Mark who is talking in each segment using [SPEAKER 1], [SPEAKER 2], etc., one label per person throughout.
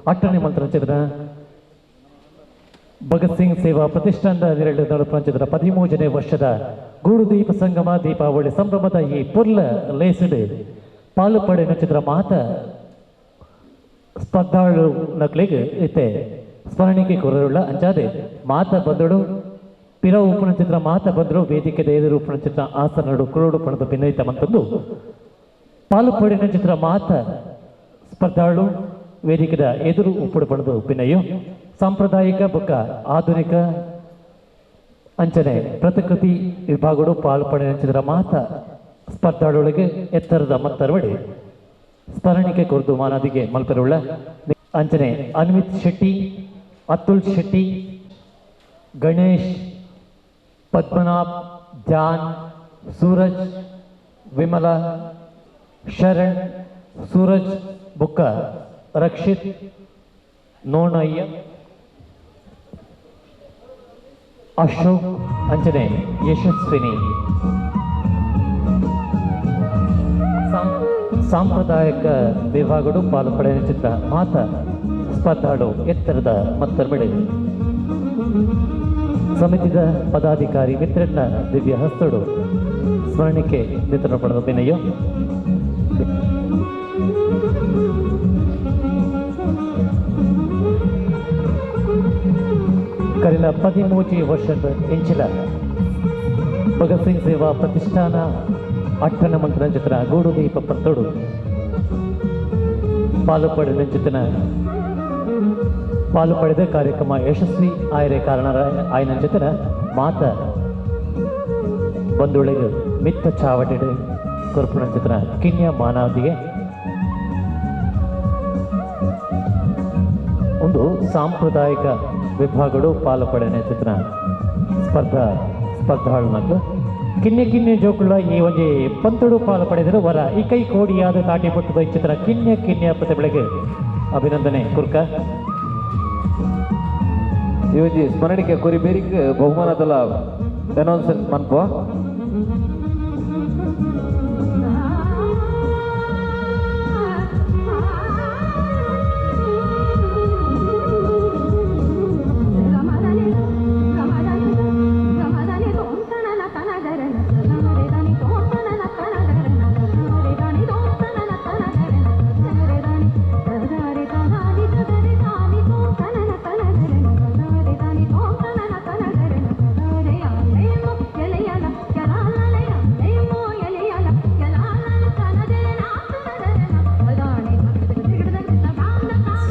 [SPEAKER 1] 8ನೇ ಮಂತ್ರ ಚಿತ್ರ ಭಗತ್ ಸಿಂಗ್ ಸೇವಾ ಪ್ರತಿಷ್ಠಾನದ ನಡೆಪಂಚದ 13ನೇ ವರ್ಷದ ಗೂಡು ದೀಪ ಸಂಗಮ ದೀಪಾವಳಿ ಸಂಭ್ರಮದ ಈ ಪುರ್ಲ ಲೇಸಿಡ್ ಪಾಲುಪಡೆ ಚಿತ್ರ ಮಾತ ಸ್ಪರ್ಧಾಳು ನಕ್ಲಿಗೆ ಇತ್ತೆ ಸ್ಮರಣಿಕೆ ಕೊರಳುಳ್ಳ ಅಂಚಾದೆ ಮಾತ ಬಂದಳು ಪಿರ ಉಪನ ಚಿತ್ರ ಮಾತ ಬಂದರು ವೇದಿಕೆದ ಎದುರು ಉಪನ ಚಿತ್ರ ಆಸನಡು ಕುರುಡು ಪಣದ ಭಿನ್ನಯಿತ ಮಂತಂದು ಪಾಲುಪಡಿನ ಚಿತ್ರ ಮಾತ ಸ್ಪರ್ಧಾಳು ವೇದಿಕೆದ ಎದುರು ಉಪ್ಪುಡು ಪಣದು ಭಿನ್ನಯು ಸಾಂಪ್ರದಾಯಿಕ ಬೊಕ್ಕ ಆಧುನಿಕ ಅಂಚನೆ ಪ್ರತಿಕೃತಿ ವಿಭಾಗಗಳು ಪಾಲ್ಪಡಿನ ಚಿತ್ರ ಮಾತ ಸ್ಪರ್ಧಾಳೊಳಗೆ ಎತ್ತರದ ಮತ್ತರವಡಿ ಸ್ಮರಣಿಕೆ ಕುರಿತು ಮಾನದಿಗೆ ಮಲ್ಪೆರುಳ್ಳ ಅಂಚನೆ ಅನ್ವಿತ್ ಶೆಟ್ಟಿ ಅತುಲ್ ಶೆಟ್ಟಿ ಗಣೇಶ್ ಪದ್ಮನಾಭ್ ಧ್ಯಾನ್ ಸೂರಜ್ ವಿಮಲಾ ಶರಣ್ ಸೂರಜ್ ಬುಕ್ಕ ರಕ್ಷಿತ್ ನೋಣಯ್ಯ ಅಶೋಕ್ ಅಂಚನೆ ಯಶಸ್ವಿನಿ ಸಾಂಪ್ರದಾಯಿಕ ವಿಭಾಗಗಳು ಪಾಲ್ಪಡೆಯ ಚಿತ್ರ ಮಾತ ಸ್ಪರ್ಧಾಳು ಎತ್ತರದ ಮತ್ತರ್ಬಡೆ ಸಮಿತಿದ ಪದಾಧಿಕಾರಿ ಮಿತ್ರಣ್ಣ ದಿವ್ಯ ಹಸ್ತಡು ಸ್ಮರಣಿಕೆ ವಿತರಣೆ ಪಡೆದ ವಿನಯ ಕಲಿನ 13 ವರ್ಷದ ಎಂಚಿಲ ಭಗತ್ ಸಿಂಗ್ ಸೇವಾ ಪ್ರತಿಷ್ಠಾನ 8ನೇ ಮಂತ್ರ ಚಿತ್ರ ಗೂಡು ದೀಪ ಪತ್ತೋಡು ಪಾಲುಪಡಿದ ಚಿತ್ರ ಪಾಲುಪಡೆದ ಕಾರ್ಯಕ್ರಮ ಯಶಸ್ವಿ ಆಯರೆ ಕಾರಣ ಆಯ್ನ ಚಿತ್ರ ಮಾತ ಬಂದೊಳಗೆ ಮಿತ್ತ ಚಾವಟಿಡು ಕೊರ್ಪುಣ ಚಿತ್ರ ಕಿನ್ಯ ಮಾನವದಿಗೆ ಒಂದು ಸಾಂಪ್ರದಾಯಿಕ ವಿಭಾಗಗಳು ಪಾಲುಪಡೆಯ ಚಿತ್ರ ಸ್ಪರ್ಧಾಳನಕ್ಕೆ ಕಿನ್ನೆ ಜೋಕುಳ ಈ ಒಂಜಿ ಪಂತುಡು ಪಾಲು ಪಡೆದರು ವರ ಈ ಕೈ ಕೋಡಿಯಾದ ತಾಟಿ ಪಟ್ಟದ ಈ ಚಿತ್ರ ಕಿನ್ಯ ಪ್ರತಿಭೆಗೆ ಅಭಿನಂದನೆ ಕುರ್ಕ
[SPEAKER 2] ಈ ಒಂಜಿ ಸ್ಮರಣಿಕೆ ಕೊರಿ ಬೇರಿಗೆ ಬಹುಮಾನದಲ್ಲ ಅನೌನ್ಸ್ಮೆಂಟ್ ಮನ್ಪೋ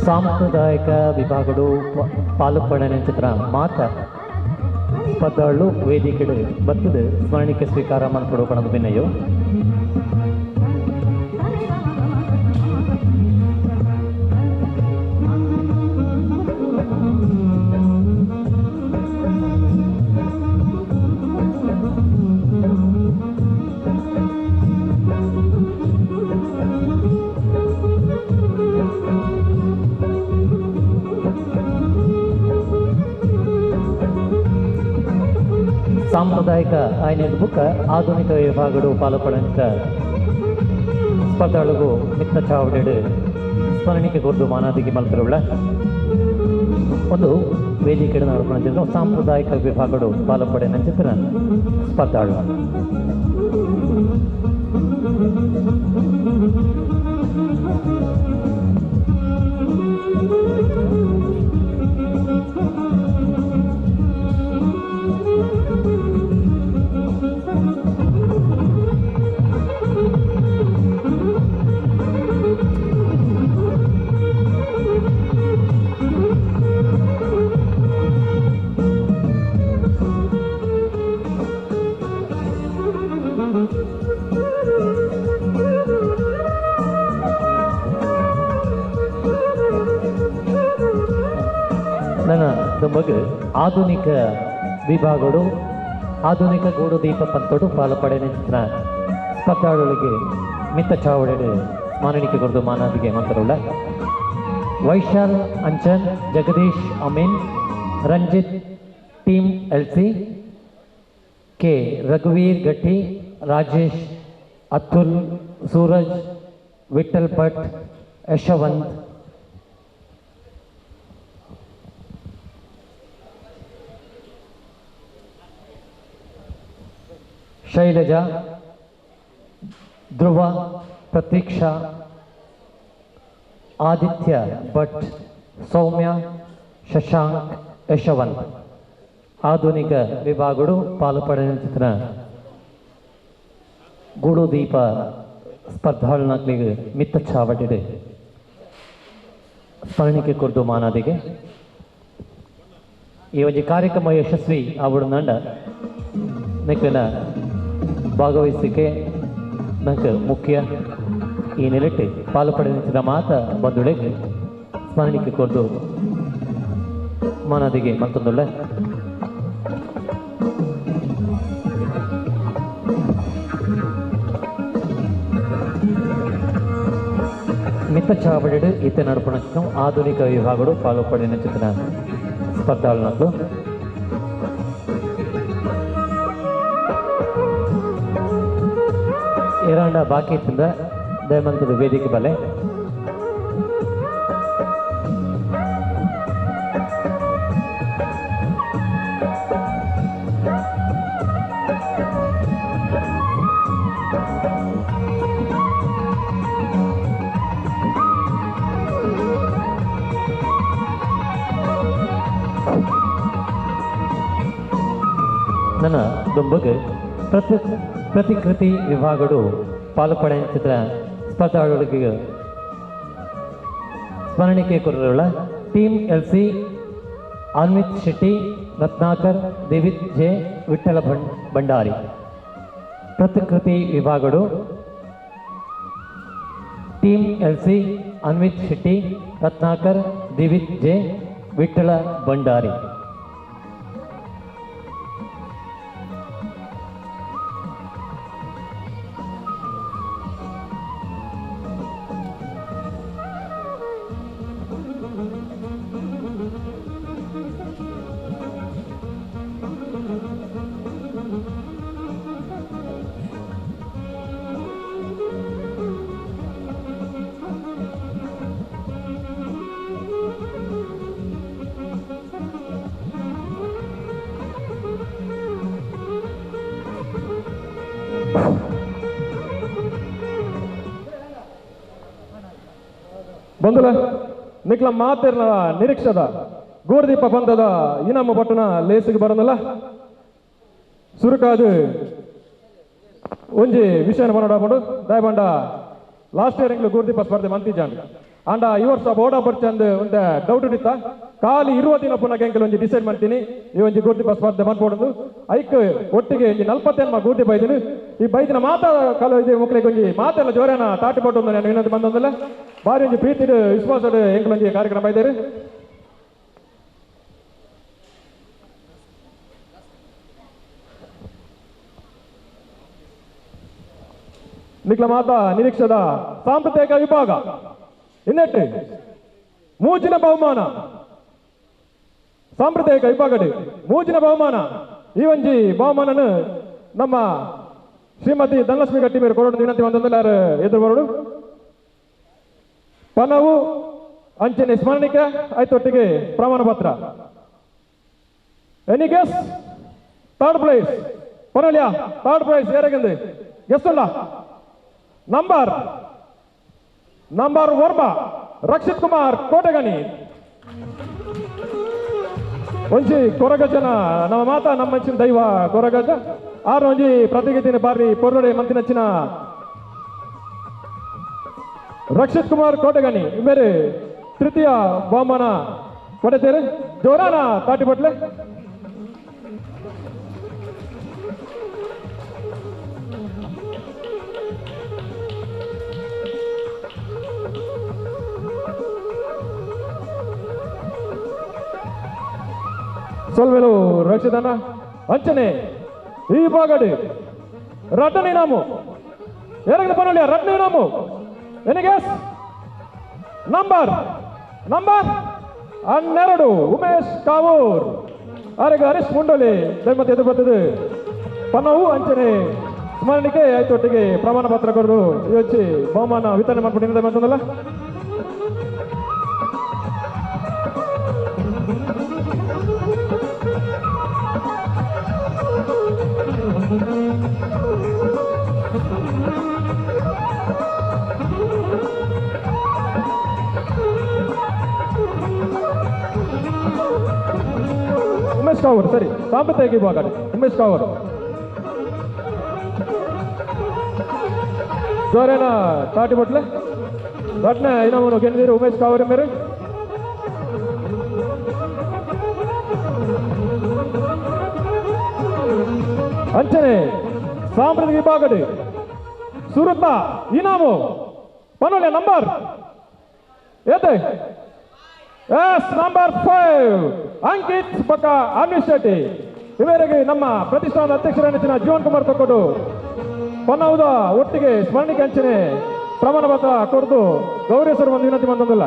[SPEAKER 1] ಸಾಂಪ್ರದಾಯಿಕ ವಿಭಾಗಗಳು ಪಾಲುಪಡೆಯ ಚಿತ್ರ ಮಾತ ಸ್ಪರ್ಧಾಳು ವೇದಿಕೆಡು ಬರ್ತದೆ ಸ್ಮರಣಿಕೆ ಸ್ವೀಕಾರ ಮಾಡ್ಕೊಡೋ ಪಣದ ಭಿನ್ನಯೋ ಸಾಂಪ್ರದಾಯಿಕ ಆಯ್ನ ಬುಕ್ಕ ಆಧುನಿಕ ವಿಭಾಗಗಳು ಪಾಲುಪಡೆದ ಸ್ಪರ್ಧಾಳುಗೂ ಮಿತ್ತ ಚಾವಡೆಡು ಸ್ಮರಣಿಕೆ ಕೊರ್ದು ಮಾನದಿಗೆ ಮಲ್ಪೆರುಳ್ಳ ಒಂದು ವೇದಿಕೆ ನಡ್ಕೊಂಡಿದ್ರು ಸಾಂಪ್ರದಾಯಿಕ ವಿಭಾಗಗಳು ಪಾಲುಪಡೆಯ ಚಿತ್ರ ಸ್ಪರ್ಧಾಳು ನನ್ನ ಬಗ್ಗೆ ಆಧುನಿಕ ವಿಭಾಗಗಳು ಆಧುನಿಕ ಗೂಡು ದೀಪ ಪಂತೋಡು ಪಾಲುಪಡೆಯ ಚಿತ್ರ ಸ್ಪರ್ಧಾಳುಗಳಿಗೆ ಮಿತ್ತ ಚಾವಡೆ ಸ್ಮರಣಿಕೆ ಕೊರದು ಮಾನದಿಗೆ ಮಂತ್ರುಳ್ಳ Vaishal Anchan Jagadish Amin Ranjith team LC K ರಘುವೀರ್ ಗಟ್ಟಿ ರಾಜೇಶ್ ಅತುಲ್ ಸೂರಜ್ ವಿಠಲ್ ಭಟ್ ಯಶವಂತ್ ಶೈಲಜಾ, ಧ್ರುವ, ಪ್ರತೀಕ್ಷಾ, ಆದಿತ್ಯ ಭಟ್, ಸೌಮ್ಯ, ಶಶಾಂಕ್, ಯಶವಂತ್. ಆಧುನಿಕ ವಿಭಾಗಗಳು ಪಾಲ್ಪಡಿನ ಗೂಡು ದೀಪ ಸ್ಪರ್ಧಾಳ್ನಾಕ್ಲಿಗೆ ಮಿತ್ತ ಚಾವಟಿಡೆ ಸ್ಮರಣಿಕೆ ಕುರ್ದು ಮಾನಾದಿಗೆ ಈ ಒಂದು ಕಾರ್ಯಕ್ರಮ ಯಶಸ್ವಿ ಆವಡನಂಡ ನೆಕ್ಲಿನ ಭಾಗವಹಿಸಿಕೆ ನಂಗೆ ಮುಖ್ಯ ಈ ನೆಲೆಟ್ಟು ಪಾಲ್ಪಡಿನ ಮಾತ ಬಂಧುಳಿಗೆ ಸ್ಮರಣಿಕೆ ಕುರ್ದು ಮಾನಾದಿಗೆ ಮತ್ತೊಂದುಳ್ಳ ಮಿತ್ತ ಚಾವಡಿಡು ಈತ ನಡಪಣಕ್ಕೂ ಆಧುನಿಕ ವಿಭಾಗಗಳು ಪಾಲ್ಪಡಿನ ಚಿತ್ರ ಸ್ಪರ್ಧಾಳನದ್ದು ಏರಾಂಡ ಬಾಕಿ ಇತ್ತಿಂದ ದಯಮಂತದ ವೇದಿಕೆ ಬಲೆ ನನ್ನ ದುಂಬಗೆ ಪ್ರತಿಕೃತಿ ವಿಭಾಗಗಳು ಪಾಲ್ಪಡಿಸಿದ ಸ್ಪರ್ಧಾಗಳಿಗೆ ಸ್ಮರಣಿಕೆ ಕೊರಳ team LC Anvith Shetty, Ratnakar, Devith J, Vittala Bhandari. ಪ್ರತಿಕೃತಿ ವಿಭಾಗಗಳು team LC Anvith Shetty, Ratnakar, Devith J, Vittala Bhandari.
[SPEAKER 3] ಬಂಧುಲ ನಿಕ್ಲ ಮಾತಿರ್ನ ನಿರೀಕ್ಷದ ಗೋರ್ದೀಪ ಬಂಧದ ಇನಮ್ಮ ಪಟ್ಟಣ ಲೇಸಿಗೆ ಬರೋದಲ್ಲ ಸುರುಕಾದು ಒಂಜಿ ವಿಷಯನ ಮನೋಡಾಪಂಡು ದಯಬಂಡ ಲಾಸ್ಟ್ ಇಯರ್ ಎಂಗ್ಲು ಗೋರ್ದೀಪ ಸ್ಪರ್ಧೆ ಮಂತಿಜಾಂಡ್ ಅಂಡ ಈ ವರ್ಷ ಬೋರ್ಡ ಬರ್ಚಂದ್ ಒಂದ ಡೌಟ್ ಇತ್ತ ಖಾಲಿ 20 ದಿನ ಪುನಃ ಎಂಕಲ್ ಒಂಜಿ ಡಿಸೈಡ್ ಮಾಡ್ತೀನಿ ಈ ಒಂಜಿ ಗೋರ್ದೀಪ ಸ್ಪರ್ಧೆ ಮನ್ಪೋಡದು ಐಕ್ ಒಟ್ಟಿಗೆ ಒಂಜಿ 40 ಗೋರ್ದೀಪ ಇದ್ದೀನಿ ಈ ಬೈದಿನ ಮಾತಾ ಕಾಲ ಇದೆ ಮುಕ್ಳಿಗೆ ಒಂಜಿ ಮಾತೆಲ್ಲ ಜೋರೇನ ತಾಟಿ ಪಟ್ಟು ನಾನು ಇನ್ನೊಂದು ಬಂದೊಂದಲ್ಲ ಬಾರಿ ಒಂಜಿ ಪ್ರೀತಿಡ್ ವಿಶ್ವಾಸಡ್ ಎಂಕಲ್ ಒಂಜಿ ಕಾರ್ಯಕ್ರಮ ಬೈದೇರು ನಿಕ್ಲ ಮಾತಾ ನಿರೀಕ್ಷದ ಸಾಂಪ್ರದಾಯಿಕ ವಿಭಾಗ ಇನ್ನೆಟ್ಟು ಮೂಜಿನ ಬಹುಮಾನ ಸಾಂಪ್ರದಾಯಿಕ ವಿಭಾಗಡ್ ಮೂಜಿನ ಬಹುಮಾನ ಈ ಒಂಜಿ ಬಹುಮಾನನು ನಮ್ಮ ಶ್ರೀಮತಿ ಧನಲಕ್ಷ್ಮಿ ಗಟ್ಟಿ ಮೇರೆ ಕೊರೋಡು ವಿನಂತಿ ಒಂದೊಂದೆಲ್ಲಾರು ಎದುರು ಬರೋಡು ಪನವು ಅಂಚನೆ ಸ್ಮರಣಿಕೆ ಆಯ್ತೊಟ್ಟಿಗೆ ಪ್ರಮಾಣ ಪತ್ರ ಎನಿ ಗೆಸ್ ಥರ್ಡ್ ಪ್ರೈಸ್ ಪನಲಿಯಾ ಥರ್ಡ್ ಪ್ರೈಸ್ ಏರಾಗಿಂದು ಗೆಸ್ ಉಂಡ ನಂಬರ್ ವರ್ಮ ರಕ್ಷಿತ್ ಕುಮಾರ್ ಕೋಟೆಗನಿ ಒಂಜಿ ಕೊರಗಜನ ನಮ್ಮ ಮಾತಾ ನಮ್ಮ ಮಂಚಿನ ದೈವ ಕೊರಗಜ ಆರು ಒಂಜಿ ಪ್ರತಿಗತಿನ ಬಾರಿ ಪೊರ್ರಡೆ ಮಂತಿನಚ್ಚಿನ ರಕ್ಷಿತ್ ಕುಮಾರ್ ಕೋಟೆಗನಿ ಮೇರೆ ತೃತೀಯ ಬಹುಮಾನ ಪಡೆತೇರೆ ಜೋರಾನ ತಾಟಿ ಪಟ್ಲೆ ಸೊಲ್ವೆಲು ರಕ್ಷಿತನ ಅಂಚನೆ ಈ ಬಾಗಡಿ ರಟನಿ ನಾಮು ಎರಗದ ಪನಲಿಯ ರಟನಿ ನಾಮು ಎನಿಗೆ ನಂಬರ್ 12 ಉಮೇಶ್ ಕಾವೂರ್ ಅರೆಗೆ ಹರೀಶ್ ಮುಂಡೋಲಿ ಮತ್ತೆ ಎದುರು ಬರ್ತದೆ ಪನವು ಅಂಚನೆ ಸ್ಮರಣಿಕೆ ಆಯ್ತೊಟ್ಟಿಗೆ ಪ್ರಮಾಣ ಪತ್ರ ಕೊಡೋದು ಇವಚ್ಚಿ ಬಹುಮಾನ ವಿತರಣೆ ಮಾಡ್ಕೊಂಡಿದ್ದ ಬಂತಂದಲ್ಲ ಉಮೇಶ್ ಕಾವೂರ್ ಸರಿ ಸಾಂಪ್ರದಾಯಿಕ ವಿಭಾಗ ಉಮೇಶ್ ಕಾವೂರ್ ಜೋರೇನ ತಾಟಿ ಬಟ್ಲೆ ಘಟನೆ ಇನಾಮನ್ನು ಗೆದ್ದಿರು ಉಮೇಶ್ ಕಾವೂರ್ ಮೇರೆ ಅಂಚನೆ ಸಾಂಪ್ರದಾಯಿಕ ವಿಭಾಗಡಿ ಸುರತ ಇನಾಮು ಪನೋಲೆ ನಂಬರ್ ಏತೆ ಎಸ್ ನಂಬರ್ 5 ಅಂಕಿತ್ ಪಕ್ಕ ಅನ್ವಿಶ್ ಶೆಟ್ಟಿ ಇವರಿಗೆ ನಮ್ಮ ಪ್ರತಿಷ್ಠಾನದ ಅಧ್ಯಕ್ಷರಾದ ಜೀವನ್ ಕುಮಾರ್ ತಕ್ಕೊಂಡು ಪನ್ನವುದ ಒಟ್ಟಿಗೆ ಸ್ಮರಣಿಕೆ ಅಂಚನೆ ಪ್ರಮಾಣ ಪತ್ರ ಕೊಡ್ದು ಗೌರವಿಸಲು ಒಂದು ವಿನಂತಿ ಬಂದಲ್ಲ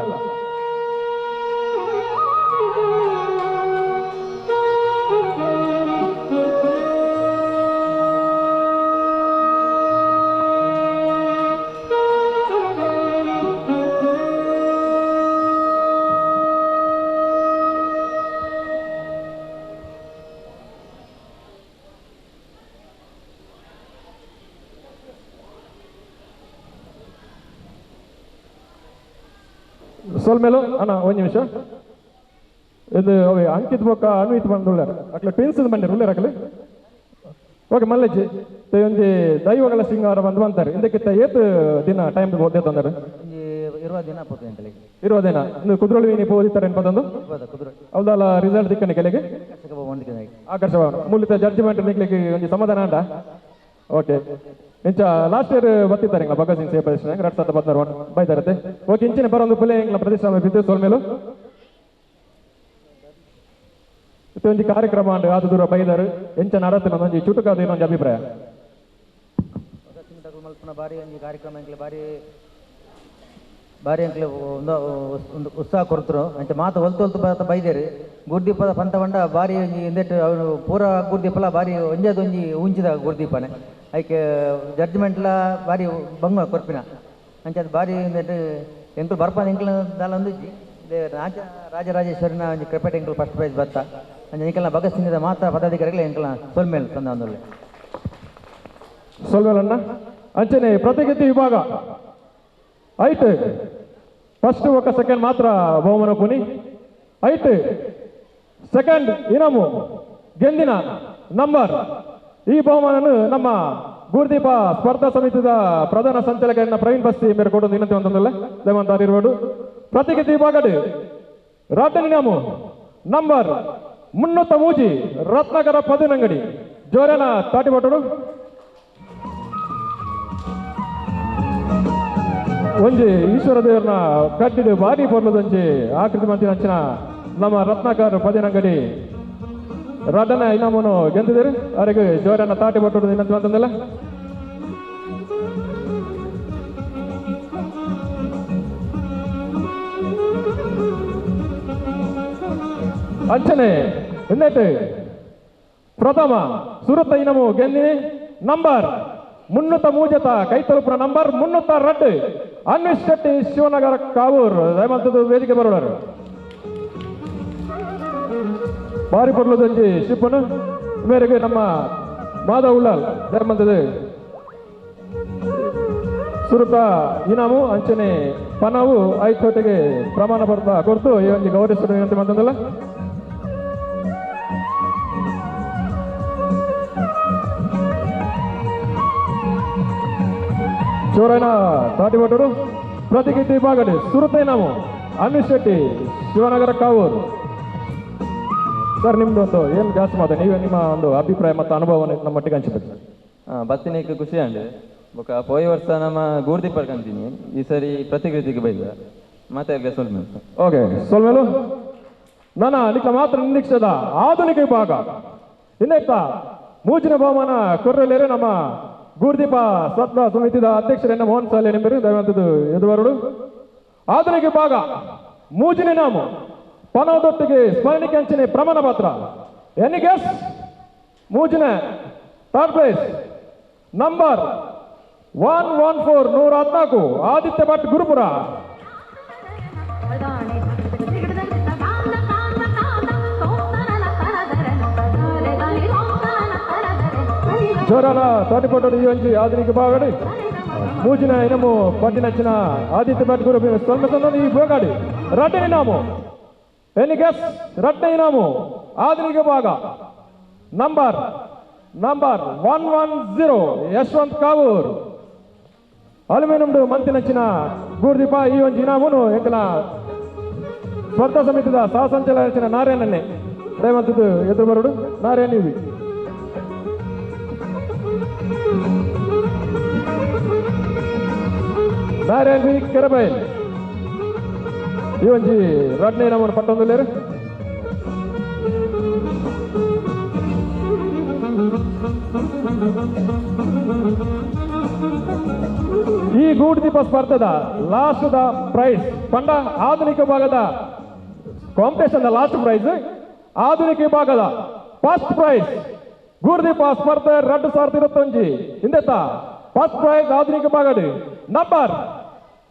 [SPEAKER 3] ಸೋಲ್ಮೇಲು ಅಣ್ಣ ಒಂದು ನಿಮಿಷ ಇದು ಅವೆ ಅಂಕಿತ್ ಬೊಕ್ಕ ಅನ್ವಿತ್ ಬಂದುಳ್ಳಾರ ಅಕ್ಲೆ ಟ್ವಿನ್ಸ್ ಬಂದಿರು ಉಳ್ಳಾರ ಅಕ್ಲೆ ಓಕೆ ಮಲ್ಲೆಜ್ಜಿ ಒಂಜಿ ದೈವಗಳ ಸಿಂಗಾರ ಬಂತಾರೆ ಇದಕ್ಕಿಂತ ಏತು ದಿನ ಟೈಮ್ ಓದೇ ತಂದಾರೆ
[SPEAKER 4] 20 ದಿನ ಪೋತು ಎಂಟಲಿಗೆ
[SPEAKER 3] 20 ದಿನ ಇನ್ನು ಕುದ್ರೋಳಿ ವೀನಿ ಓದಿತಾರೆ ಅನ್ಪದೊಂದು ಹೌದಲ್ಲ ರಿಸಲ್ಟ್ ದಿಕ್ಕನೆ ಕೆಲೆಗೆ ಆಕರ್ಷವ ಮೂಲಿತ ಜಡ್ಜ್ಮೆಂಟ್ ನಿಕ್ಲಿಕ್ಕೆ ಒಂದು ಸಮಾಧಾನ ಅಂಡ ಓಕೆ ಇಂಚ ಲಾಸ್ಟ್ ಇಯರ್ ಬರ್ತಿದ್ದಾರೆ ಭಗತ್ ಸಿಂಗ್ ಸೇವಾ ಪ್ರದರ್ಶನ 2016 ಬೈದಾರತ್ತೆ ಓಕೆ ಇಂಚಿನ ಬರೋದು ಪುಲೆ ಎಂಗ್ಲ ಪ್ರತಿಷ್ಠಾನ ಬಿದ್ದು ಸೋಲ್ಮೇಲು ಒಂದು ಕಾರ್ಯಕ್ರಮ ಅಂಡ್ ಆದ ದೂರ ಬೈದಾರು ಎಂಚ ನಡತ್ತಿನ ಒಂದು ಚುಟುಕಾದ ಇನ್ನೊಂದು ಅಭಿಪ್ರಾಯ
[SPEAKER 4] ಮಲ್ಪನ ಬಾರಿ ಒಂದು ಕಾರ್ಯಕ್ರಮ ಎಂಕ್ಲೆ ಬಾರಿ ಎಂಕ್ಲೆ ಒಂದು ಉತ್ಸಾಹ ಕೊಡ್ತರು ಅಂಚೆ ಮಾತು ಹೊಲ್ತು ಬೈದೇರಿ ಗುರ್ದೀಪದ ಪಂತ ಬಂಡ ಬಾರಿ ಒಂಜಿ ಎಂದೆಟ್ಟು ಅವನು ಪೂರ ಗುರ್ದೀಪಲ ಬಾರಿ ಒಂಜಿ ಉಂಚಿದ ಗುರ್ದೀಪನೆ ಐಕೆ ಜಡ್ಜ್ಮೆಂಟ್ಲ ಬಾರಿ ಬಂಗ ಕೊರ್ಪಿನ ಅಂಚೆ ಅದು ಬಾರಿ ಎಂದೆಟ್ಟು ಎಂಕ್ಲು ಬರ್ಪನ ಎಂಕ್ಲ ದಾಲ ಒಂದು ರಾಜರಾಜೇಶ್ವರಿನ ಒಂದು ಕ್ರಿಕೆಟ್ ಎಂಕ್ಲು ಫಸ್ಟ್ ಪ್ರೈಸ್ ಬತ್ತ ಅಂಚೆ ಎಂಕಲ್ನ ಭಗತ್ ಸಿಂಗದ ಮಾತಾ ಪದಾಧಿಕಾರಿಗಳು ಎಂಕಲ್ನ ಸೋಲ್ಮೇಲ್ ತಂದ ಒಂದು
[SPEAKER 3] ಸೋಲ್ಮೇಲನ್ನ ಅಂಚನೆ ಪ್ರತಿಗತಿ ವಿಭಾಗ ಐಟ್ ಫಸ್ಟ್ ఒక ಸೆಕೆಂಡ್ ಮಾತ್ರ ಬಹುಮಾನ ಪುನಿ ಐಟ್ ಸೆಕೆಂಡ್ ಇನಾಮು ಗೆಂದಿನ ನಂಬರ್ ಈ ಬಹುಮಾನನು ನಮ್ಮ ಗೂರ್ದೀಪ ಸ್ಪರ್ಧಾ ಸಮಿತಿಯ ಪ್ರಧಾನ ಸಂಚಾಲಕರನ್ನ ಪ್ರವೀಣ್ ಬಸ್ತಿ ಮೇರೆ ಕೊಡೋದು ವಿನಂತಿ ಅಂತಂದಲ್ಲ ದಯವಂತ ಇರ್ಬೋದು ಪ್ರತಿಗತಿ ವಿಭಾಗಡು ರಾಟನ್ ಇನಾಮು ನಂಬರ್ 303 ರತ್ನಾಕರ ಪದನಂಗಡಿ ಜೋರನ ತಾಟಿ ಬಟ್ಟಡು ಒಂಜಿ ಈಶ್ವರ ದೇವರನ್ನ ಕಟ್ಟಿಡು ಬಾರಿ ಪೊರ್ಲದೊಂಜಿ ಆಕೃತಿ ಮಂತಿನ ಅಂಚಿನ ನಮ್ಮ ರತ್ನಾಕರ್ ಪದಿನಂಗಡಿ ರಡ್ಡನ ಇನಾಮನು ಗೆದ್ದಿದ್ದಾರೆ ಅವರಿಗೆ ಜೋರನ್ನ ತಾಟಿ ಬಟ್ಟಡು ವಿನಂತಿ ಅಂತಂದಲ್ಲ ಅಂಚನೆ ಇನ್ನೆಟ್ಟು ಪ್ರಥಮ ಸುರತ ಇನಮು ಗೆಂದಿನಿ ನಂಬರ್ 303 ಕೈತಲುಪುರ ನಂಬರ್ 302 ಅನ್ವಿಶ್ ಶೆಟ್ಟಿ ಶಿವನಗರ ಕಾವೂರ್ ದಯಮಂತದ್ದು ವೇದಿಕೆ ಬರೋರು ಬಾರಿ ಪಡ್ಲದೊಂಜಿ ಶಿಪ್ಪನು ಮೇರೆಗೆ ನಮ್ಮ ಮಾಧವ್ ಉಳ್ಳಾಲ್ ದಯಮಂತದ್ದು ಸುರತ ಇನಾಮು ಅಂಚನೆ ಪನವು ಐತೋಟಿಗೆ ಪ್ರಮಾಣ ಪತ್ರ ಕೊಡ್ತು ಈ ಒಂದು ಗೌರವಿಸಲು ವಿನಂತಿ ಬಂತಂದಲ್ಲ ಚೋರನ ತಾಟಿ ಬಟ್ಟರು ಪ್ರತಿಗತಿ ವಿಭಾಗಡೆ ಸುರತ ಇನಾಮು ಅನ್ವಿಶ್ ಶೆಟ್ಟಿ ಶಿವನಗರ ಕಾವೂರು ಸರ್ ನಿಮ್ದು ಒಂದು ಏನು ಜಾಸ್ತಿ ಮಾತ ನೀವೇ ನಿಮ್ಮ ಒಂದು ಅಭಿಪ್ರಾಯ ಮತ್ತು ಅನುಭವವನ್ನು ನಮ್ಮ ಮಟ್ಟಿಗೆ ಹಂಚಬೇಕು
[SPEAKER 5] ಬತ್ತಿನಿಗೆ ಖುಷಿ ಅಂಡೆ ಬೊಕ ಪೋಯಿ ವರ್ಷ ನಮ್ಮ ಗೂರ್ದೀಪ ಕಂತೀನಿ ಈ ಸರಿ ಪ್ರತಿಕೃತಿಗೆ ಬೈದ ಮತ್ತೆ ಸೋಲ್ಮೇಲು
[SPEAKER 3] ಓಕೆ ಸೋಲ್ಮೇಲು ನನ್ನ ನಿಕ್ಕ ಮಾತ್ರ ನಿರೀಕ್ಷದ ಆಧುನಿಕ ವಿಭಾಗ ಇನ್ನೆತ್ತ ಮೂಜಿನ ಬಹುಮಾನ ಕೊರ್ರಲೇರೆ ನಮ್ಮ ಗೂರ್ದೀಪ ಸ್ಪರ್ಧಾ ಸಮಿತಿಯ ಅಧ್ಯಕ್ಷರನ್ನ ಮೋಹನ್ ಸಾಲೆ ನಿಂಬರು ದಯವಂತದ್ದು ಎದುರುವರುಡು ಆಧುನಿಕ ವಿಭಾಗ ಮೂಜಿನ ನಾಮು ಪನವದೊಟ್ಟಿಗೆ ಸ್ಮರಣಿಕೆ ಅಂಚನೆ ಪ್ರಮಾಣ ಪತ್ರ ಎನಿ ಗೆಸ್ ಮೂಜಿನ third place number 114 Aditya Bhat Gurupura ಜೋರಾನ ತಾಟಿಪಟ್ಟು ಈ ಒಂಜಿ ಆಧುನಿಕ ಭಾಗಡಿ ಮೂಜಿನ ಇನಮು ಪಟ್ಟಿನಚ್ಚಿನ ಆದಿತ್ಯ ಭಟ್ ಗುರು ಸ್ವಲ್ಪ ಈ ಬೋಗಾಡಿ ರಡ್ಡೆ ಇನಾಮು ಎನಿ ಗೆಸ್ ರಡ್ಡೆ ಇನಾಮು ಆಧುನಿಕ ವಿಭಾಗ ನಂಬರ್ 110 ಯಶವಂತ್ ಕಾವೂರ್ ಅಲ್ಯೂಮಿನಿಯಂ ಮಂತಿನಂಚಿನ ಗೂರ್ದೀಪ ಈ ಒಂದು ಇನಾಮನು ಎಂಕಲ ಸ್ಪರ್ಧಾ ಸಮಿತಿದ ಸಹ ಸಂಚಾಲಕ ನಾರಾಯಣನ್ನೇ ದಯವಂತದ್ದು ಎದುರು ಬರೋಡು ನಾರಾಯಣ ಇವಿ ನಾರಾಯಣ ಬಿ ಕೆರಬೈಲ್ ಈ ಒಂಜಿ ರಡ್ನೇ ನಮ್ಮನ್ನು ಪಟ್ಟೊಂದುಲ್ಲೇರು ಈ ಗೂಡ್ದೀಪ ಸ್ಪರ್ಧೆದ ಲಾಸ್ಟ್ ದ ಪ್ರೈಸ್ ಪಂಡ ಆಧುನಿಕ ವಿಭಾಗದ ಕಾಂಪಿಟೇಷನ್ ಲಾಸ್ಟ್ ಪ್ರೈಸ್ ಆಧುನಿಕ ವಿಭಾಗದ ಫಸ್ಟ್ ಪ್ರೈಸ್ ಗೂಡ್ದೀಪ ಸ್ಪರ್ಧೆ 2021 ಹಿಂದೆತ್ತ ಫಸ್ಟ್ ಪ್ರೈಸ್ ಆಧುನಿಕ ವಿಭಾಗದ ನಂಬರ್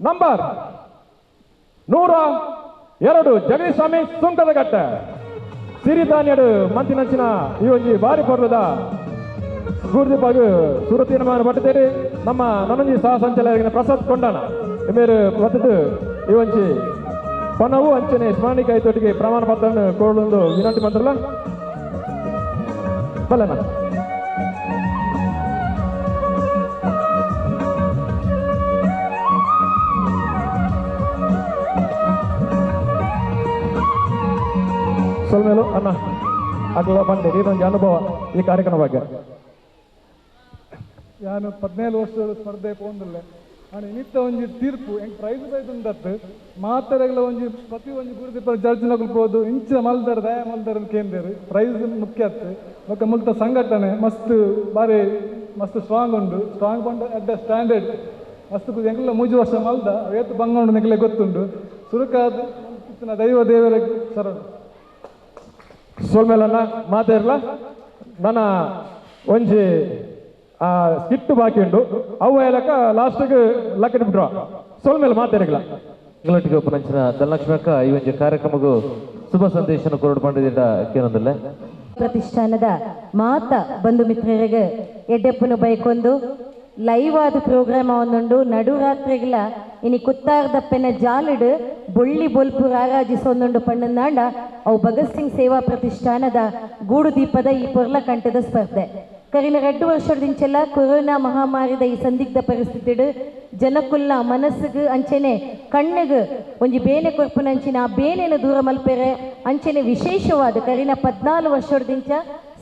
[SPEAKER 3] 102 ಜಗದೀಶಸ್ವಾಮಿ ಸುಂಕದಗಟ್ಟೆ ಸಿರಿಧಾನ್ಯಡು ಮಂತಿನಂಚಿನ ಈ ಒಂಜಿ ಬಾರಿ ಪರ್ವದ ಗೂರ್ದೀಪಾಗ ಸುರತಿ ನಮ್ಮನ್ನು ಪಟ್ಟಿದ್ದೇವೆ ನಮ್ಮ ನನಂಜಿ ಸಹ ಸಂಚಾಲಕ ಪ್ರಸಾದ್ ಕೊಂಡಾಣ ಮೇರು ಬತ್ತದು ಈ ಒಂಜಿ ಪನವು ಅಂಚನೆ ಸ್ಮರಣಿಕ ಐತೊಟ್ಟಿಗೆ ಪ್ರಮಾಣ ಪತ್ರ ಕೊಡಲು ವಿನಂತಿ ಮಂತ್ರಲ್ಲ ಬಲ್ಲಣ್ಣ ಸೊಲ್ಮೇಲು ಅಣ್ಣ ಅಗ್ಲ ಬಂದೆ ಇದೊಂದು ಅನುಭವ ಈ ಕಾರ್ಯಕ್ರಮ ಬಗ್ಗೆ
[SPEAKER 6] ನಾನು 17 ವರ್ಷದ ಸ್ಪರ್ಧೆ ಪೋಂದಿಲ್ಲ ನಾನು ಇನ್ನಿತ್ತ ಒಂಜಿ ತೀರ್ಪು ಎಂಕ್ ಪ್ರೈಸ್ ಬೈದುಂದತ್ತು ಮಾತರೆಗಳ ಒಂಜಿ ಪ್ರತಿ ಒಂಜಿ ಗುರುದೀಪ ಜಡ್ಜ್ ನಗಲ್ಬೋದು ಇಂಚಿನ ಮಲ್ದರ್ ದಯ ಮಲ್ದರ್ ಕೇಂದ್ರ ಪ್ರೈಸ್ ಮುಖ್ಯ ಮತ್ತು ಮುಲ್ತ ಸಂಘಟನೆ ಮಸ್ತ್ ಬಾರಿ ಮಸ್ತ್ ಸ್ಟ್ರಾಂಗ್ ಉಂಡು ಸ್ಟ್ರಾಂಗ್ ಬಂದು ಅಟ್ ದ ಸ್ಟ್ಯಾಂಡರ್ಡ್ ಮಸ್ತ್ ಎಂಕಲ್ಲ 3 ವರ್ಷ ಮಲ್ದ ಏತು ಬಂಗೊಂಡು ನೆಗಲೆ ಗೊತ್ತುಂಡು ಸುರುಕಾದ ಇತ್ತಿನ ದೈವ ದೇವರ ಸರಣ
[SPEAKER 3] ಸೋಲ್ಮೇಲನ್ನ ಮಾತಾಡಲ್ಲ ನನ್ನ ಒಂಜಿ ಸ್ಕಿಟ್ ಬಾಕಿ ಉಂಡು ಅವು ಹೇಳಕ ಲಾಸ್ಟ್ಗೆ ಲಕ್ಕಡಿ ಬಿಟ್ರು ಸೋಲ್ಮೇಲೆ ಮಾತಾಡಿಲ್ಲ
[SPEAKER 2] ಇಂಗ್ಲಟಿಗೆ ಉಪನಂಚಿನ ಧನಲಕ್ಷ್ಮಕ್ಕ ಈ ಒಂದು ಕಾರ್ಯಕ್ರಮಕ್ಕೂ ಶುಭ ಸಂದೇಶನ ಕೊರಡು ಪಂಡಿತ ಕೇಳೋದಿಲ್ಲ
[SPEAKER 7] ಪ್ರತಿಷ್ಠಾನದ ಮಾತ ಬಂಧು ಮಿತ್ರರಿಗೆ ಎಡ್ಡೆಪ್ಪನು ಬೈಕೊಂದು ಲೈವ್ ಆದ ಪ್ರೋಗ್ರಾಮ್ ಒಂದುಂಡು ನಡುರಾತ್ರಿಗಳ ಇನಿ ಕುತ್ತಾರ್ದಪ್ಪನ ಜಾಲಿಡು ಬೊಳ್ಳಿ ಬೊಲ್ಪು ರಾರಾಜಿಸೊಂದುಂಡು ಪಣ್ಣನಾಂಡ ಅವು ಭಗತ್ ಸಿಂಗ್ ಸೇವಾ ಪ್ರತಿಷ್ಠಾನದ ಗೂಡು ದೀಪದ ಈ ಪೊರ್ಲ ಕಂಠದ ಸ್ಪರ್ಧೆ ಕರಿನ 2 ವರ್ಷದಿಂಚೆಲ್ಲ ಕೊರೋನಾ ಮಹಾಮಾರಿದ ಈ ಸಂದಿಗ್ಧ ಪರಿಸ್ಥಿತಿಡು ಜನಕ್ಕುಲ್ಲ ಮನಸ್ಸಿಗೆ ಅಂಚೆನೆ ಕಣ್ಣಿಗೆ ಒಂಜಿ ಬೇನೆ ಕೊರ್ಪುನಂಚಿನ ಆ ಬೇನೆನ ದೂರ ಮಲ್ಪೆರೆ ಅಂಚೆನೆ ವಿಶೇಷವಾದ ಕರಿನ 14 ವರ್ಷದಿಂದ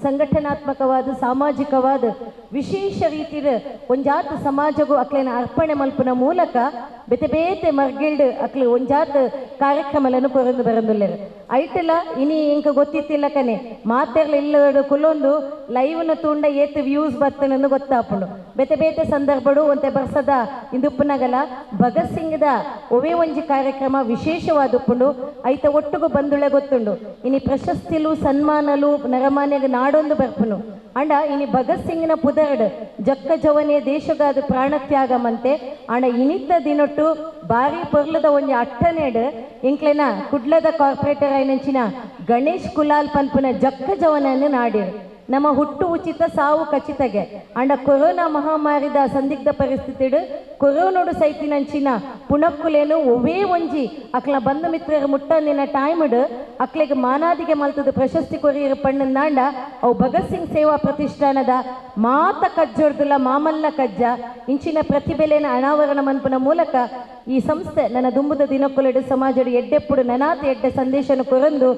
[SPEAKER 7] ಸಂಘಟನಾತ್ಮಕವಾದ ಸಾಮಾಜಿಕವಾದ ವಿಶೇಷ ರೀತಿಯ ಒಂಜಾತ ಸಮಾಜಗೂ ಅಕ್ಲೇನ ಅರ್ಪಣೆ ಮಲ್ಪನ ಮೂಲಕ ಬೇತೆ ಬೇತೆ ಮರ್ಗಿಲ್ಡ್ ಅಕ್ಲೆ ಒಂಜಾತ ಕಾರ್ಯಕ್ರಮಗಳನ್ನು ಕೊರಂದು ಬರಂದುಲ್ಲೇರು ಐಟಲ್ಲ ಇನಿ ಇಂಕ ಗೊತ್ತಿತ್ತಿಲ್ಲ ಕನೆ ಮಾತೆರ್ಲ ಇಲ್ಲ ಕುಲೊಂದು ಲೈವ್ನ ತುಂಡ ಏತ್ ವ್ಯೂಸ್ ಬರ್ತನೆಂದು ಗೊತ್ತಾಪುಂಡು ಬೇತೆ ಬೇತೆ ಸಂದರ್ಭಡು ಒಂತೆ ಬರ್ಸದ ಇಂದುಪ್ಪುನಗಲ ಭಗತ್ ಸಿಂಗ್ದ ಒವೇ ಒಂಜಿ ಕಾರ್ಯಕ್ರಮ ವಿಶೇಷವಾದ ಉಪ್ಪುಂಡು ಐತ ಒಟ್ಟುಗು ಬಂದುಳೆ ಗೊತ್ತುಂಡು ಇನಿ ಪ್ರಶಸ್ತಿಲು ಸನ್ಮಾನಲು ನರಮಾನ್ಯಗ ನಾಡೊಂದು ಬರ್ಪುನು ಅಂಡ ಇನಿ ಭಗತ್ ಸಿಂಗ್ನ ಪುದರ್ಡ್ ಜಕ್ಕ ಜವನೆ ದೇಶಗಾದ ಪ್ರಾಣತ್ಯಾಗಮಂತೆ ಅಂಡ ಇನಿತ್ತ ದಿನೊಟ್ಟು ಬಾರಿ ಪೊರ್ಲದ ಒಂಜಿ ಅಟ್ಟನೇಡ್ ಇಂಕ್ಲೆನ ಕುಡ್ಲದ ಕಾರ್ಪೊರೇಟರ್ ಐನಂಚಿನ ಗಣೇಶ್ ಕುಲಾಲ್ ಪನ್ಪುನ ಜಕ್ಕ ಜವನನ್ನು ನಾಡಿರು ನಮ್ಮ ಹುಟ್ಟು ಉಚಿತ ಸಾವು ಖಚಿತಗೆ ಅಂಡ ಕೊರೋನಾ ಮಹಾಮಾರಿದ ಸಂದಿಗ್ಧ ಪರಿಸ್ಥಿತಿಡು ಕೊರೋನೋಡು ಸೈತಿನಂಚಿನ ಪುಣಕ್ಕುಲೇನು ಒವೇ ಒಂಜಿ ಅಕ್ಲ ಬಂಧು ಮಿತ್ರರ ಮುಟ್ಟಂದಿನ ಟೈಮ್ಡ್ ಅಕ್ಲೆಗೆ ಮಾನಾದಿಗೆ ಮಲ್ತದ ಪ್ರಶಸ್ತಿ ಕೊರಿಯರು ಪಣ್ಣನಾಂಡ ಅವು ಭಗತ್ ಸಿಂಗ್ ಸೇವಾ ಪ್ರತಿಷ್ಠಾನದ ಮಾತ ಕಜ್ಜೊಡ್ದುಲ ಮಾಮಲ್ಲ ಕಜ್ಜ ಇಂಚಿನ ಪ್ರತಿಭೆಲೆನ ಅನಾವರಣ ಮನ್ಪುನ ಮೂಲಕ ಈ ಸಂಸ್ಥೆ ನನ್ನ ದುಂಬುದ ದಿನಕ್ಕೊಲೆಡು ಸಮಾಜಡು ಎಡ್ಡೆಪ್ಪುಡು ನನಾತ ಎಡ್ಡೆ ಸಂದೇಶನ ಕೊರಂದು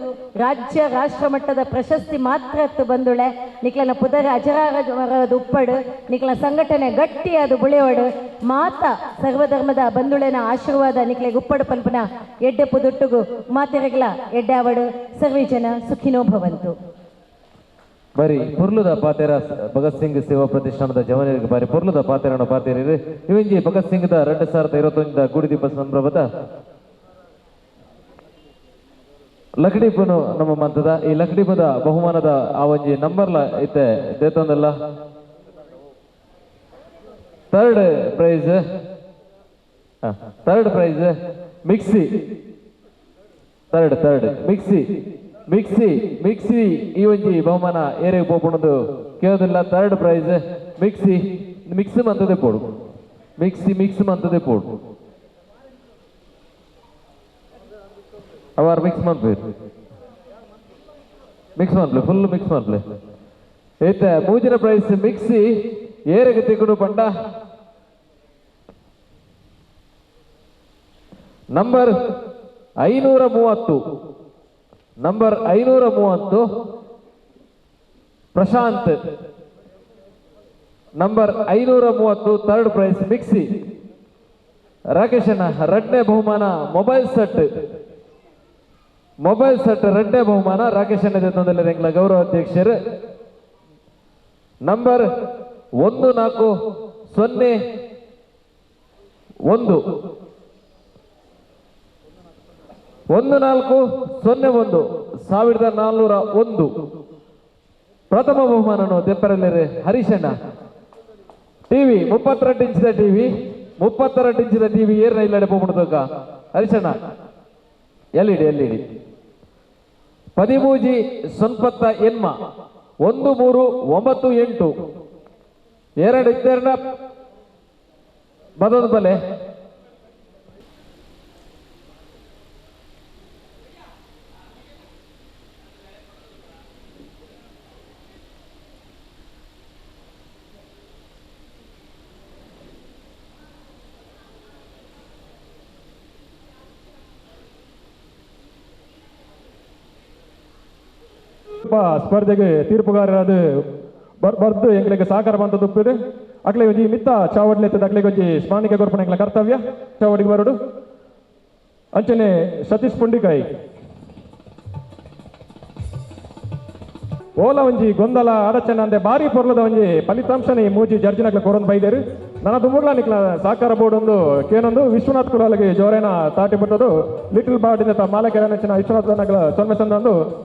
[SPEAKER 7] ರಾಜ್ಯ ರಾಷ್ಟ್ರ ಮಟ್ಟದ ಪ್ರಶಸ್ತಿ ಮಾತ್ರ ಬಂದುಳೆ ನಿಕ್ಲನ ಪುದರ ಅಜರಾರದ ಉಪ್ಪಡು ನಿಕ್ಲ ಸಂಘಟನೆ ಗಟ್ಟಿಯಾದ ಬುಳೆವಡು ಮಾತ ಸರ್ವಧರ್ಮದ ಬಂಧುಳೆನ ಆಶೀರ್ವಾದ ನಿಕ್ಲೆಗೆ ಉಪ್ಪಡು ಪನ್ಪನ ಎಡ್ಡೆ ಪುದುಟ್ಟುಗು ಮಾತೆರೆಗ್ಲ ಎಡ್ಡೆ ಅವಡು ಸರ್ವೇ ಜನ ಸುಖಿನೋ ಭವಂತು
[SPEAKER 2] ಬಾರಿ ಪುರ್ಲುದ ಪಾತೆರ ಭಗತ್ ಸಿಂಗ್ ಸೇವಾ ಪ್ರತಿಷ್ಠಾನದ ಜವನಿಯರಿಗೆ ಬಾರಿ ಪುರ್ಲುದ ಪಾತೆರನ ಪಾತೆರಿರು ಇವಂಜಿ ಭಗತ್ ಸಿಂಗ್ದ 2021 ಗುಡಿದೀಪ ಸಂಭ್ರಮದ ಲಕ್ಡಿಪನು ನಮ್ಮ ಮಂತದ ಈ ಲಕ್ಡಿಪದ ಬಹುಮಾನದ ಆ ಒಂಜಿ ನಂಬರ್ಲ ಐತೆ ದೇತಂದಲ್ಲ third prize mixie third mixie ಈ ಒಂಜಿ ಬಹುಮಾನ ಏರಿಗೆ ಪೋಪುಣದು ಕೇಳೋದಿಲ್ಲ ಥರ್ಡ್ ಪ್ರೈಸ್ ಮಿಕ್ಸ್ ಮಂತದೆ ಪೋಡು ಮಿಕ್ಸ್ ಮಂತದೆ ಪೋಡು ಅವಾರ್ ಮಿಕ್ಸ್ ಮಾಡ್ಬೇಕು ಮಿಕ್ಸ್ ಮಾಡ್ಲೆ ಫುಲ್ ಮಿಕ್ಸ್ ಮಾಡ್ಲೆ ಐತ ಮೂಜಿನ ಪ್ರೈಸ್ ಮಿಕ್ಸಿ ಏರೆಗೆ ತಿಕ್ಕುಡು ಪಂಡ number 530 number 530 Prashanth number 530 third prize mixie ರಾಕೇಶನ ಎರಡನೇ ಬಹುಮಾನ ಮೊಬೈಲ್ ಸೆಟ್ ಎರಡನೇ ಬಹುಮಾನ ರಾಕೇಶನ ತಂದಲ್ಲ ಎಂಗ್ಲ ಗೌರವ ಅಧ್ಯಕ್ಷರು ನಂಬರ್ 1401 ಪ್ರಥಮ ಬಹುಮಾನನು ತೆಪ್ಪರಲ್ಲಿರೆ ಹರೀಶಣ್ಣ ಟಿವಿ 32 ಇಂಚಿದ ಟಿವಿ ಏರ್ನ ಇಲ್ಲಡೆ ಹೋಗ್ಬಿಡ್ತಕ್ಕ ಹರೀಶಣ್ಣ ಎಲ್ಇಡಿ 13 ಸೊನ್ಪತ್ತ ಎನ್ಮ 1398 ಎರಡು ಇತ್ತೆರಡ ಮದೊಂದು ಬಲೆ
[SPEAKER 3] ಸ್ಪರ್ಧೆಗೆ ತೀರ್ಪುಗಾರರಾದ ಬರ್ದು ಎಂಗ್ಲಿಗೆ ಸಹಕಾರ ಬಂದದ್ದು ಉಪ್ಪಿಡು ಅಕ್ಲೆ ಒಂಜಿ ಮಿತ್ತ ಚಾವಡ್ಲೆ ಎತ್ತದ ಅಕ್ಲೆಗೆ ಒಂಜಿ ಸ್ಮಾನಿಕೆ ಕೊರ್ಪಣ ಎಂಗ್ಲ ಕರ್ತವ್ಯ ಚಾವಡಿಗೆ ಬರೋಡು ಅಂಚನೆ ಸತೀಶ್ ಪುಂಡಿಕಾಯಿ ಓಲ ಒಂಜಿ ಗೊಂದಲ ಅಡಚಣೆ ಅಂದೆ ಬಾರಿ ಪೊರ್ಲದ ಒಂಜಿ ಫಲಿತಾಂಶನೇ ಮೂಜಿ ಜಡ್ಜಿನಕ್ಲ ಕೊರೊಂದು ಬೈದೇರು ನನ್ನ ದುಮ್ಮುಗ್ಲ ನಿಕ್ಲ ಸಹಕಾರ ಬೋರ್ಡ್ ಒಂದು ಕೇನೊಂದು ವಿಶ್ವನಾಥ್ ಕುಲಾಲಗೆ ಜೋರೇನ ತಾಟಿ ಬಿಟ್ಟದು ಲಿಟಲ್ ಬಾರ್ಡ್ ಮಾಲಕೆರ ವಿಶ್ವನಾಥ್ ನಕ್ಲ ಸೊನ್ನೆ ಸಂದ